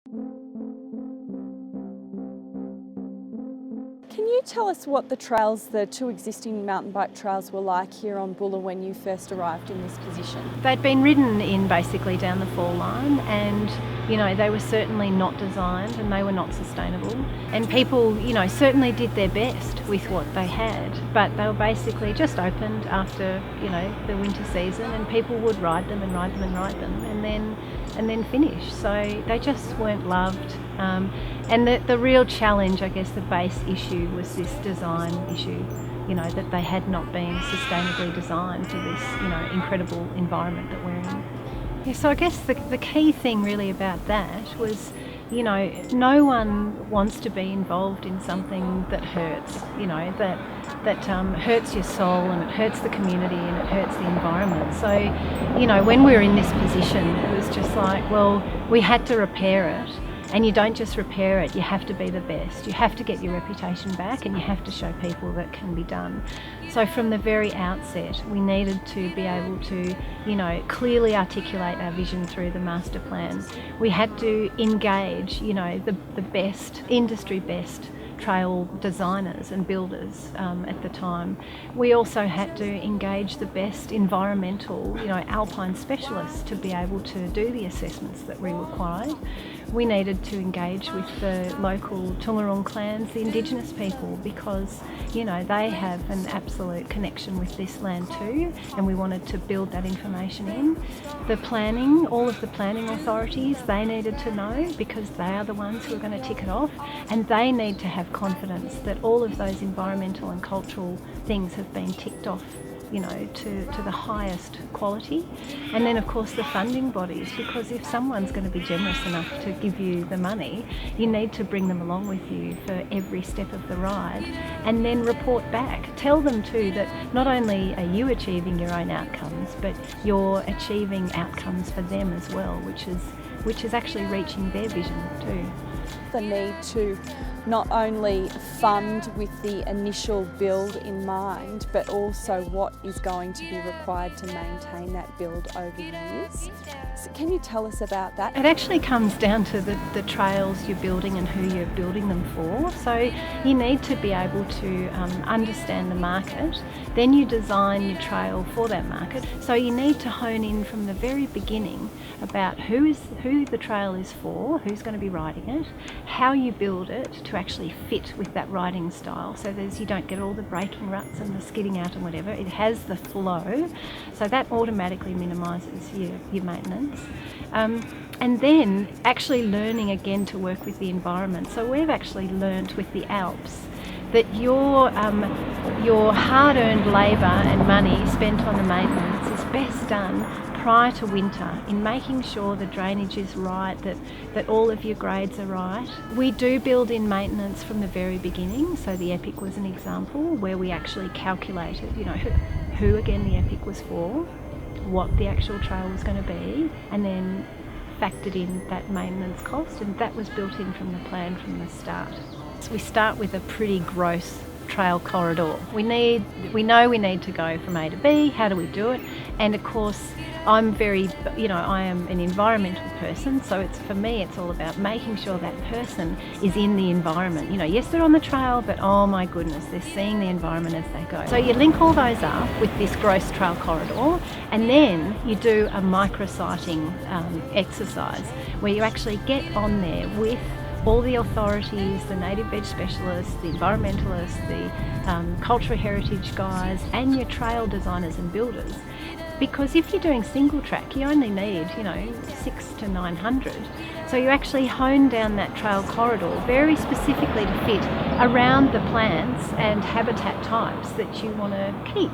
Can you tell us what the two existing mountain bike trails were like here on Buller when you first arrived in this position? They'd been ridden in basically down the fall line, and they were certainly not designed and they were not sustainable. And people, certainly did their best with what they had, but they were basically just opened after, the winter season, and people would ride them and ride them and ride them and then finish. So they just weren't loved. And the real challenge, I guess, the base issue was this design issue, that they had not been sustainably designed for this, incredible environment that we're in. Yeah, so I guess the key thing really about that was, no one wants to be involved in something that hurts, that hurts your soul, and it hurts the community and it hurts the environment. So, when we were in this position, it was just like, well, we had to repair it. And you don't just repair it, you have to be the best. You have to get your reputation back, and you have to show people that can be done. So from the very outset, we needed to be able to, clearly articulate our vision through the master plan. We had to engage, the best, industry best trail designers and builders at the time. We also had to engage the best environmental, alpine specialists to be able to do the assessments that we required. We needed to engage with the local Toongaroong clans, the Indigenous people, because, they have an absolute connection with this land too, and we wanted to build that information in. The planning, all of the planning authorities, they needed to know, because they are the ones who are going to tick it off, and they need to have confidence that all of those environmental and cultural things have been ticked off, to the highest quality. And then of course the funding bodies, because if someone's going to be generous enough to give you the money, you need to bring them along with you for every step of the ride, and then report back. Tell them too that not only are you achieving your own outcomes, but you're achieving outcomes for them as well, which is actually reaching their vision too. The need to not only fund with the initial build in mind, but also what is going to be required to maintain that build over years. So can you tell us about that? It actually comes down to the trails you're building and who you're building them for. So you need to be able to understand the market, then you design your trail for that market. So you need to hone in from the very beginning about who the trail is for, who's going to be riding it, how you build it to actually fit with that riding style, so you don't get all the braking ruts and the skidding out and whatever. It has the flow, so that automatically minimises your maintenance. And then actually learning again to work with the environment. So we've actually learnt with the Alps that your hard-earned labour and money spent on the maintenance is best done prior to winter, in making sure the drainage is right, that all of your grades are right. We do build in maintenance from the very beginning, so the Epic was an example where we actually calculated, who again the Epic was for, what the actual trail was going to be, and then factored in that maintenance cost, and that was built in from the plan from the start. So we start with a pretty gross trail corridor. We know we need to go from A to B. How do we do it? And of course, I am an environmental person, so for me it's all about making sure that person is in the environment. Yes, they're on the trail, but oh my goodness, they're seeing the environment as they go. So you link all those up with this gross trail corridor, and then you do a microsighting exercise where you actually get on there with all the authorities, the native veg specialists, the environmentalists, the cultural heritage guys, and your trail designers and builders. Because if you're doing single track, you only need, 600 to 900. So you actually hone down that trail corridor very specifically to fit around the plants and habitat types that you want to keep.